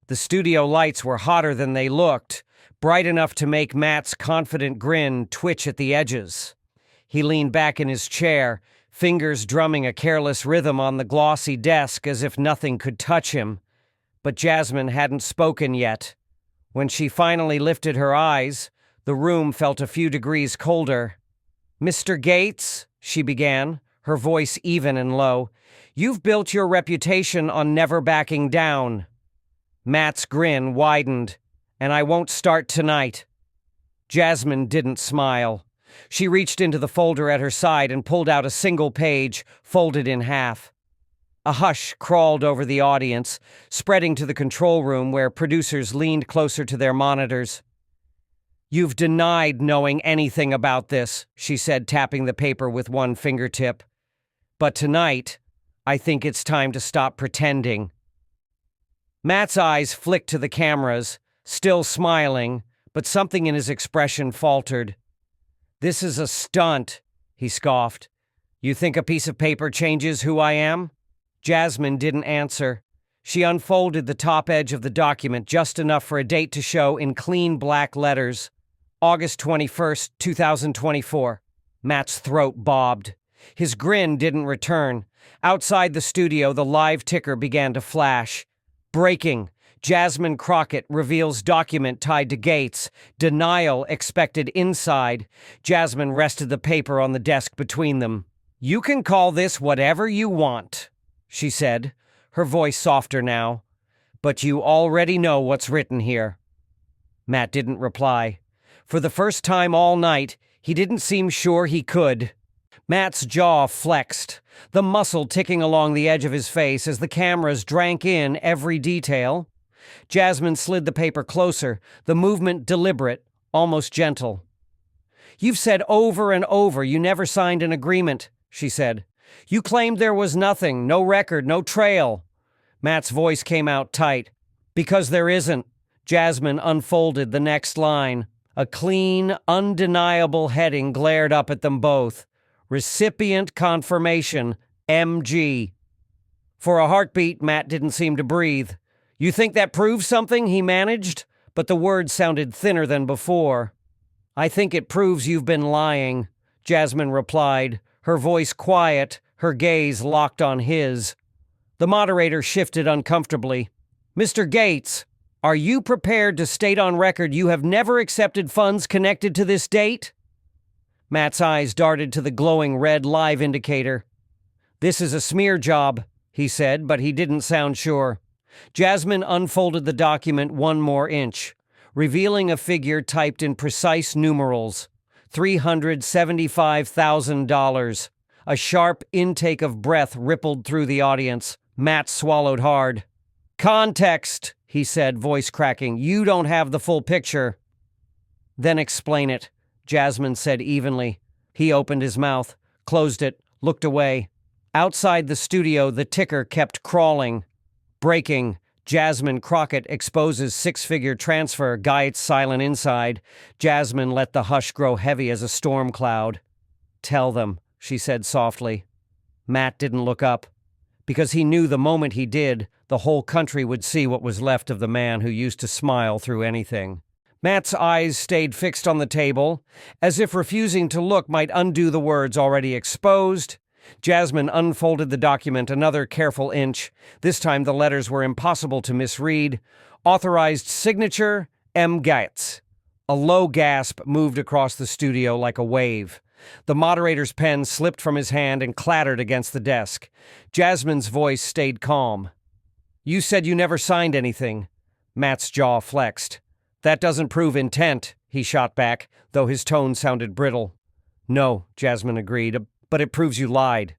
The studio lights were hotter than they looked, bright enough to make Matt's confident grin twitch at the edges. He leaned back in his chair, fingers drumming a careless rhythm on the glossy desk as if nothing could touch him. But Jasmine hadn't spoken yet. When she finally lifted her eyes, the room felt a few degrees colder. "Mr. Gaetz," she began, her voice even and low, "you've built your reputation on never backing down." Matt's grin widened. "And I won't start tonight." Jasmine didn't smile. She reached into the folder at her side and pulled out a single page, folded in half. A hush crawled over the audience, spreading to the control room where producers leaned closer to their monitors. "You've denied knowing anything about this," she said, tapping the paper with one fingertip. "But tonight, I think it's time to stop pretending." Matt's eyes flicked to the cameras, still smiling, but something in his expression faltered. "This is a stunt," he scoffed. "You think a piece of paper changes who I am?" Jasmine didn't answer. She unfolded the top edge of the document just enough for a date to show in clean black letters. August 21st, 2024. Matt's throat bobbed. His grin didn't return. Outside the studio, the live ticker began to flash. Breaking. Jasmine Crockett reveals document tied to Gaetz. Denial expected inside. Jasmine rested the paper on the desk between them. "You can call this whatever you want," she said, her voice softer now. "But you already know what's written here." Matt didn't reply. For the first time all night, he didn't seem sure he could. Matt's jaw flexed, the muscle ticking along the edge of his face as the cameras drank in every detail. Jasmine slid the paper closer, the movement deliberate, almost gentle. "You've said over and over you never signed an agreement," she said. "You claimed there was nothing, no record, no trail." Matt's voice came out tight. "Because there isn't." Jasmine unfolded the next line. A clean, undeniable heading glared up at them both. Recipient confirmation, MG. For a heartbeat, Matt didn't seem to breathe. "You think that proves something?" he managed, but the words sounded thinner than before. "I think it proves you've been lying," Jasmine replied, her voice quiet, her gaze locked on his. The moderator shifted uncomfortably. "Mr. Gaetz, are you prepared to state on record you have never accepted funds connected to this date?" Matt's eyes darted to the glowing red live indicator. "This is a smear job," he said, but he didn't sound sure. Jasmine unfolded the document one more inch, revealing a figure typed in precise numerals. $375,000. A sharp intake of breath rippled through the audience. Matt swallowed hard. "Context," he said, voice cracking. "You don't have the full picture." "Then explain it," Jasmine said evenly. He opened his mouth, closed it, looked away. Outside the studio, the ticker kept crawling. Breaking. Jasmine Crockett exposes six-figure transfer, Gaetz silent inside. Jasmine let the hush grow heavy as a storm cloud. "Tell them," she said softly. Matt didn't look up, because he knew the moment he did, the whole country would see what was left of the man who used to smile through anything. Matt's eyes stayed fixed on the table, as if refusing to look might undo the words already exposed. Jasmine unfolded the document another careful inch. This time the letters were impossible to misread. Authorized signature, M. Gaetz. A low gasp moved across the studio like a wave. The moderator's pen slipped from his hand and clattered against the desk. Jasmine's voice stayed calm. "You said you never signed anything." Matt's jaw flexed. "That doesn't prove intent," he shot back, though his tone sounded brittle. "No," Jasmine agreed, "but it proves you lied."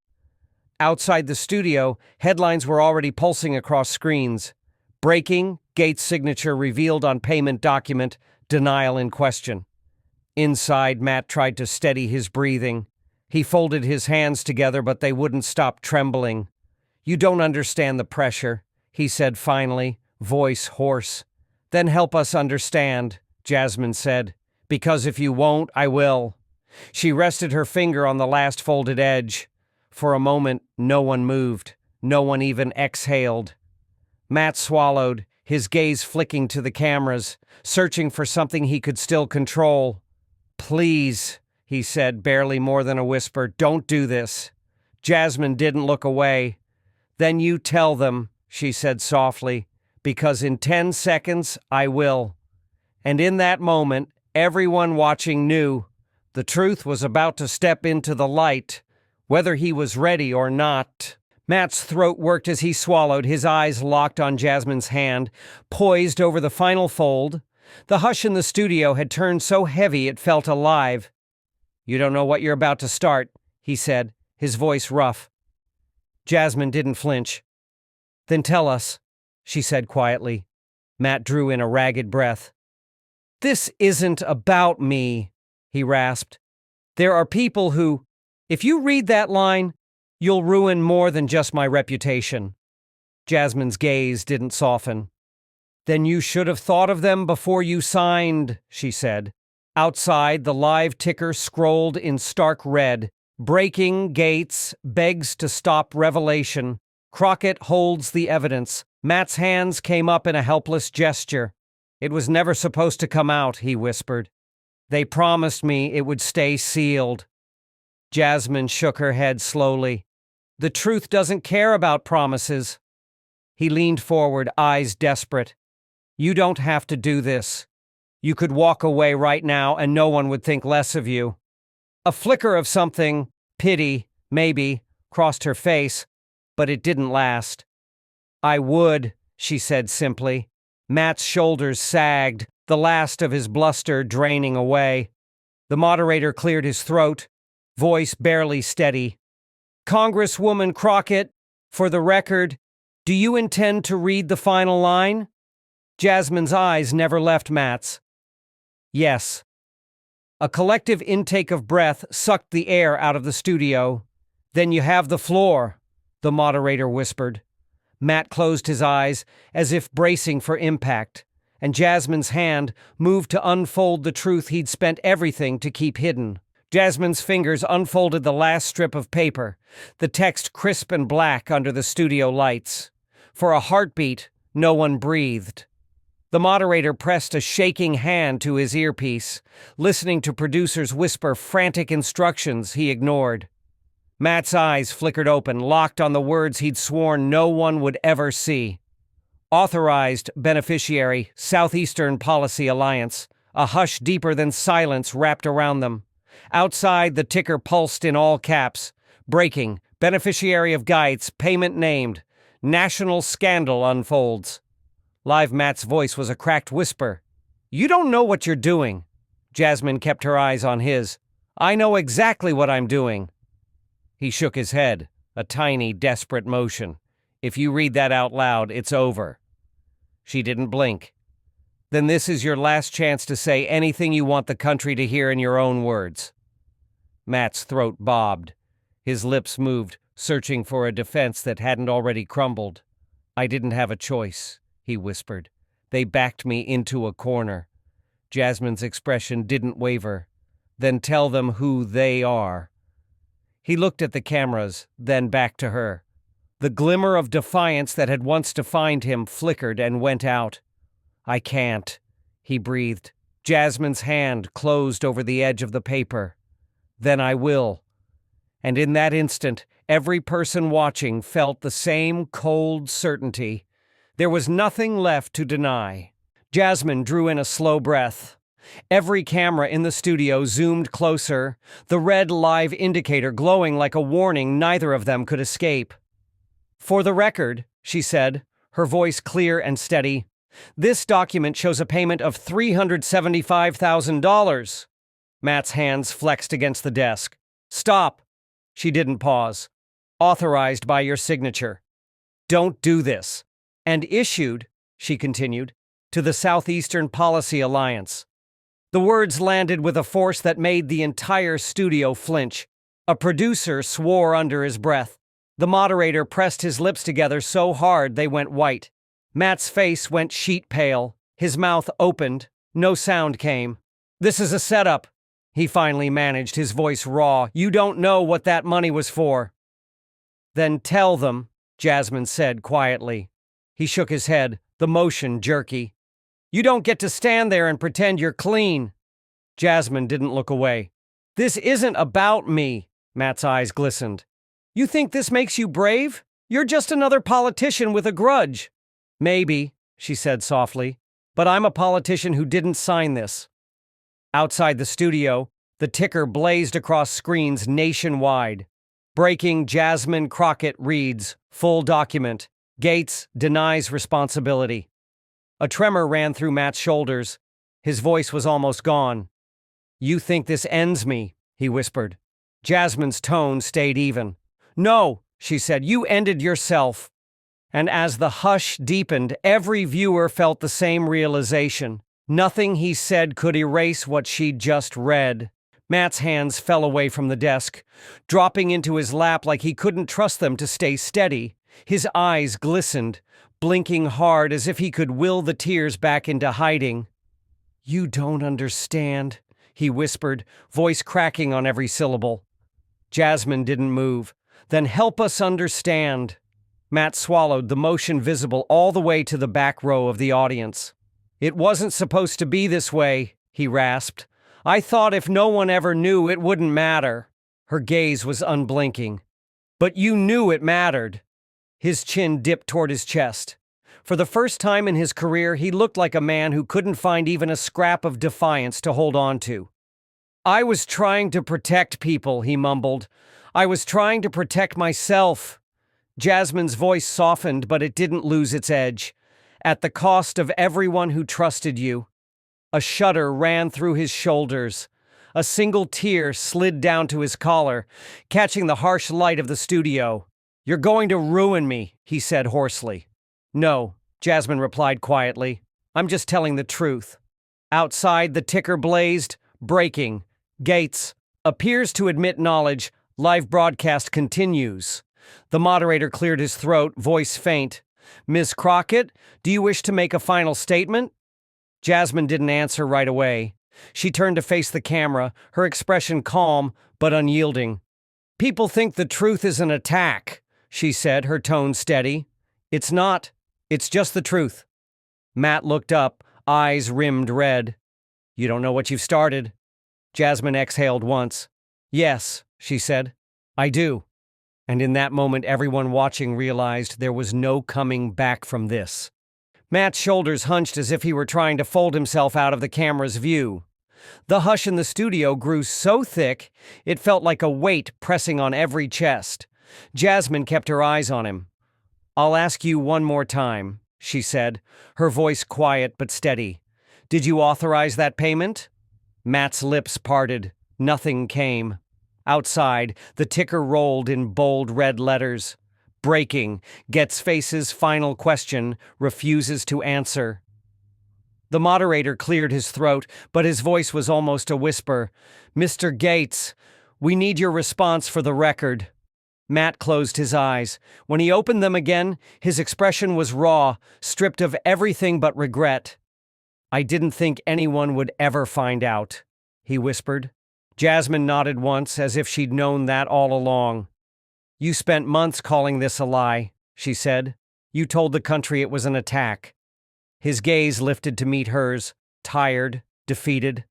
Outside the studio, headlines were already pulsing across screens. Breaking, Gaetz' signature revealed on payment document, denial in question. Inside, Matt tried to steady his breathing. He folded his hands together, but they wouldn't stop trembling. "You don't understand the pressure," he said finally, voice hoarse. "Then help us understand," Jasmine said. "Because if you won't, I will." She rested her finger on the last folded edge. For a moment, no one moved. No one even exhaled. Matt swallowed, his gaze flicking to the cameras, searching for something he could still control. "Please," he said, barely more than a whisper, "don't do this." Jasmine didn't look away. "Then you tell them," she said softly, "because in 10 seconds I will." And in that moment, everyone watching knew the truth was about to step into the light, whether he was ready or not. Matt's throat worked as he swallowed, his eyes locked on Jasmine's hand, poised over the final fold. The hush in the studio had turned so heavy it felt alive. "You don't know what you're about to start," he said, his voice rough. Jasmine didn't flinch. "Then tell us," she said quietly. Matt drew in a ragged breath. "This isn't about me," he rasped. "There are people who, if you read that line, you'll ruin more than just my reputation." Jasmine's gaze didn't soften. "Then you should have thought of them before you signed," she said. Outside, the live ticker scrolled in stark red. "Breaking Gaetz begs to stop revelation. Crockett holds the evidence." Matt's hands came up in a helpless gesture. "It was never supposed to come out," he whispered. "They promised me it would stay sealed." Jasmine shook her head slowly. "The truth doesn't care about promises." He leaned forward, eyes desperate. "You don't have to do this. You could walk away right now and no one would think less of you." A flicker of something, pity, maybe, crossed her face, but it didn't last. "I would," she said simply. Matt's shoulders sagged, the last of his bluster draining away. The moderator cleared his throat, voice barely steady. "Congresswoman Crockett, for the record, do you intend to read the final line?" Jasmine's eyes never left Matt's. "Yes." A collective intake of breath sucked the air out of the studio. "Then you have the floor," the moderator whispered. Matt closed his eyes, as if bracing for impact, and Jasmine's hand moved to unfold the truth he'd spent everything to keep hidden. Jasmine's fingers unfolded the last strip of paper, the text crisp and black under the studio lights. For a heartbeat, no one breathed. The moderator pressed a shaking hand to his earpiece, listening to producers whisper frantic instructions he ignored. Matt's eyes flickered open, locked on the words he'd sworn no one would ever see. Authorized beneficiary, Southeastern Policy Alliance. A hush deeper than silence wrapped around them. Outside, the ticker pulsed in all caps. Breaking. Beneficiary of Gaetz. Payment named. National scandal unfolds. Live Matt's voice was a cracked whisper. "You don't know what you're doing." Jasmine kept her eyes on his. "I know exactly what I'm doing." He shook his head, a tiny, desperate motion. "If you read that out loud, it's over." She didn't blink. "Then this is your last chance to say anything you want the country to hear in your own words." Matt's throat bobbed. His lips moved, searching for a defense that hadn't already crumbled. "I didn't have a choice," he whispered. "They backed me into a corner." Jasmine's expression didn't waver. "Then tell them who they are." He looked at the cameras, then back to her. The glimmer of defiance that had once defined him flickered and went out. "I can't," he breathed. Jasmine's hand closed over the edge of the paper. "Then I will." And in that instant, every person watching felt the same cold certainty. There was nothing left to deny. Jasmine drew in a slow breath. Every camera in the studio zoomed closer, the red live indicator glowing like a warning neither of them could escape. "For the record," she said, her voice clear and steady, "this document shows a payment of $375,000. Matt's hands flexed against the desk. "Stop." She didn't pause. "Authorized by your signature. Don't do this." "And issued," she continued, "to the Southeastern Policy Alliance." The words landed with a force that made the entire studio flinch. A producer swore under his breath. The moderator pressed his lips together so hard they went white. Matt's face went sheet pale. His mouth opened. No sound came. "This is a setup," he finally managed, his voice raw. "You don't know what that money was for." "Then tell them," Jasmine said quietly. He shook his head, the motion jerky. "You don't get to stand there and pretend you're clean." Jasmine didn't look away. "This isn't about me." Matt's eyes glistened. "You think this makes you brave? You're just another politician with a grudge." "Maybe," she said softly, "but I'm a politician who didn't sign this." Outside the studio, the ticker blazed across screens nationwide. Breaking: Jasmine Crockett reads, full document. Gaetz denies responsibility. A tremor ran through Matt's shoulders. His voice was almost gone. "You think this ends me," he whispered. Jasmine's tone stayed even. "No," she said, "you ended yourself." And as the hush deepened, every viewer felt the same realization. Nothing he said could erase what she'd just read. Matt's hands fell away from the desk, dropping into his lap like he couldn't trust them to stay steady. His eyes glistened, blinking hard as if he could will the tears back into hiding. "You don't understand," he whispered, voice cracking on every syllable. Jasmine didn't move. "Then help us understand." Matt swallowed, the motion visible all the way to the back row of the audience. "It wasn't supposed to be this way," he rasped. "I thought if no one ever knew, it wouldn't matter." Her gaze was unblinking. "But you knew it mattered." His chin dipped toward his chest. For the first time in his career, he looked like a man who couldn't find even a scrap of defiance to hold on to. "I was trying to protect people," he mumbled. "I was trying to protect myself." Jasmine's voice softened, but it didn't lose its edge. "At the cost of everyone who trusted you." A shudder ran through his shoulders. A single tear slid down to his collar, catching the harsh light of the studio. "You're going to ruin me," he said hoarsely. "No," Jasmine replied quietly. "I'm just telling the truth." Outside, the ticker blazed. Breaking: Gaetz appears to admit knowledge. Live broadcast continues. The moderator cleared his throat, voice faint. "Ms. Crockett, do you wish to make a final statement?" Jasmine didn't answer right away. She turned to face the camera, her expression calm but unyielding. "People think the truth is an attack," she said, her tone steady. "It's not. It's just the truth." Matt looked up, eyes rimmed red. "You don't know what you've started." Jasmine exhaled once. "Yes," she said, "I do." And in that moment, everyone watching realized there was no coming back from this. Matt's shoulders hunched as if he were trying to fold himself out of the camera's view. The hush in the studio grew so thick, it felt like a weight pressing on every chest. Jasmine kept her eyes on him. "I'll ask you one more time," she said, her voice quiet but steady. "Did you authorize that payment?" Matt's lips parted. Nothing came. Outside, the ticker rolled in bold red letters. Breaking: Gaetz faces final question, refuses to answer. The moderator cleared his throat, but his voice was almost a whisper. "Mr. Gaetz, we need your response for the record." Matt closed his eyes. When he opened them again, his expression was raw, stripped of everything but regret. "I didn't think anyone would ever find out," he whispered. Jasmine nodded once, as if she'd known that all along. "You spent months calling this a lie," she said. "You told the country it was an attack." His gaze lifted to meet hers, tired, defeated.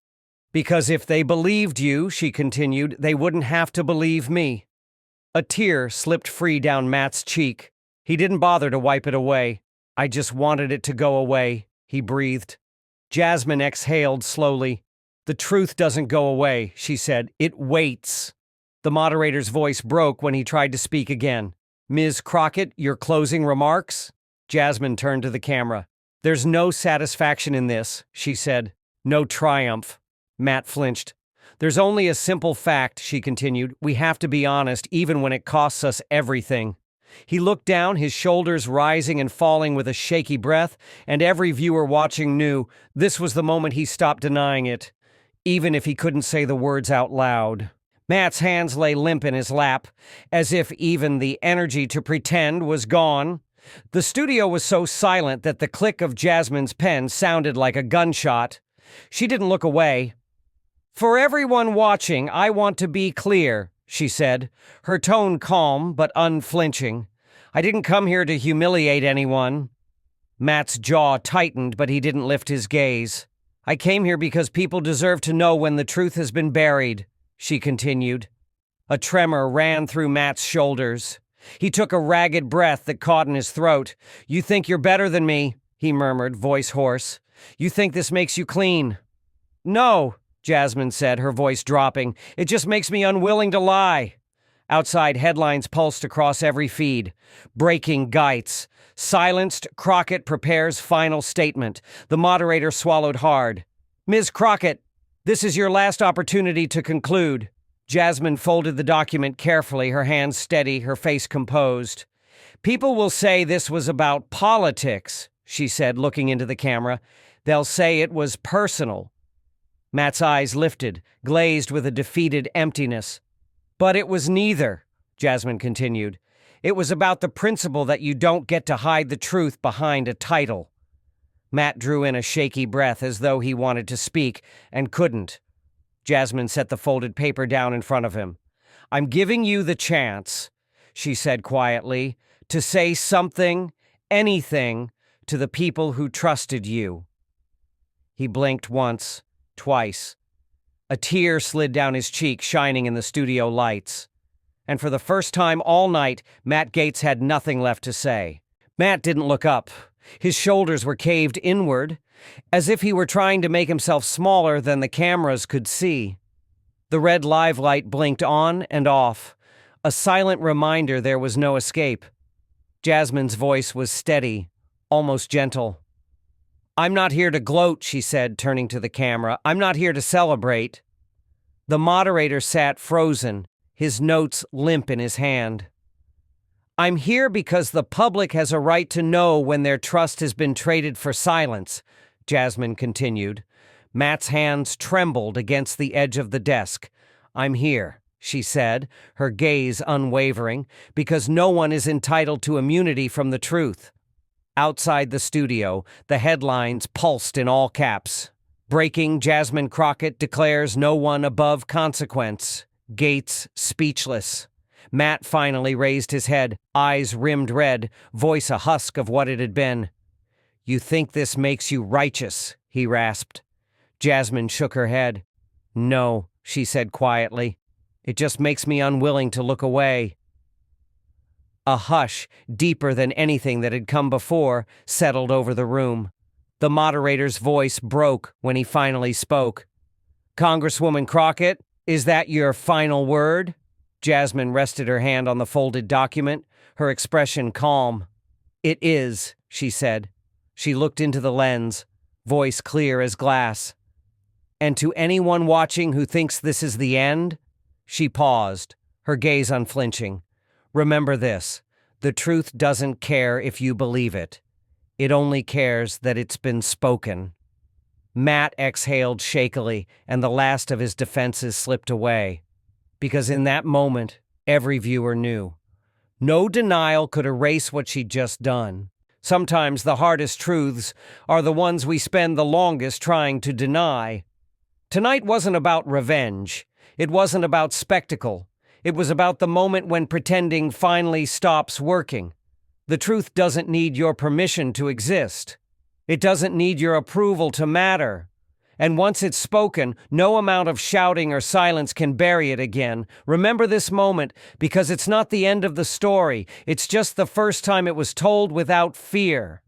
"Because if they believed you," she continued, "they wouldn't have to believe me." A tear slipped free down Matt's cheek. He didn't bother to wipe it away. "I just wanted it to go away," he breathed. Jasmine exhaled slowly. "The truth doesn't go away," she said. "It waits." The moderator's voice broke when he tried to speak again. "Ms. Crockett, your closing remarks?" Jasmine turned to the camera. "There's no satisfaction in this," she said. "No triumph." Matt flinched. "There's only a simple fact," she continued. "We have to be honest, even when it costs us everything." He looked down, his shoulders rising and falling with a shaky breath, and every viewer watching knew this was the moment he stopped denying it, even if he couldn't say the words out loud. Matt's hands lay limp in his lap, as if even the energy to pretend was gone. The studio was so silent that the click of Jasmine's pen sounded like a gunshot. She didn't look away. "For everyone watching, I want to be clear," she said, her tone calm but unflinching. "I didn't come here to humiliate anyone." Matt's jaw tightened, but he didn't lift his gaze. I came here because people deserve to know when the truth has been buried, she continued. A tremor ran through Matt's shoulders. He took a ragged breath that caught in his throat. You think you're better than me, he murmured, voice hoarse. You think this makes you clean. No, Jasmine said, her voice dropping. It just makes me unwilling to lie. Outside, headlines pulsed across every feed. Breaking Gaetz. Silenced, Crockett prepares final statement. The moderator swallowed hard. Ms. Crockett, this is your last opportunity to conclude. Jasmine folded the document carefully, her hands steady, her face composed. People will say this was about politics, she said, looking into the camera. They'll say it was personal. Matt's eyes lifted, glazed with a defeated emptiness. But it was neither, Jasmine continued. It was about the principle that you don't get to hide the truth behind a title. Matt drew in a shaky breath as though he wanted to speak and couldn't. Jasmine set the folded paper down in front of him. I'm giving you the chance, she said quietly, to say something, anything, to the people who trusted you. He blinked once, twice. A tear slid down his cheek, shining in the studio lights. And for the first time all night, Matt Gaetz had nothing left to say. Matt didn't look up. His shoulders were caved inward, as if he were trying to make himself smaller than the cameras could see. The red live light blinked on and off, a silent reminder there was no escape. Jasmine's voice was steady, almost gentle. I'm not here to gloat, she said, turning to the camera. I'm not here to celebrate. The moderator sat frozen, his notes limp in his hand. I'm here because the public has a right to know when their trust has been traded for silence, Jasmine continued. Matt's hands trembled against the edge of the desk. I'm here, she said, her gaze unwavering, because no one is entitled to immunity from the truth. Outside the studio, the headlines pulsed in all caps. Breaking, Jasmine Crockett declares no one above consequence. Gaetz speechless. Matt finally raised his head, eyes rimmed red, voice a husk of what it had been. You think this makes you righteous, he rasped. Jasmine shook her head. No, she said quietly. It just makes me unwilling to look away. A hush, deeper than anything that had come before, settled over the room. The moderator's voice broke when he finally spoke. Congresswoman Crockett, is that your final word? Jasmine rested her hand on the folded document, her expression calm. It is, she said. She looked into the lens, voice clear as glass. And to anyone watching who thinks this is the end, she paused, her gaze unflinching. Remember this, the truth doesn't care if you believe it. It only cares that it's been spoken. Matt exhaled shakily, and the last of his defenses slipped away. Because in that moment, every viewer knew. No denial could erase what she'd just done. Sometimes the hardest truths are the ones we spend the longest trying to deny. Tonight wasn't about revenge. It wasn't about spectacle. It was about the moment when pretending finally stops working. The truth doesn't need your permission to exist. It doesn't need your approval to matter. And once it's spoken, no amount of shouting or silence can bury it again. Remember this moment, because it's not the end of the story. It's just the first time it was told without fear.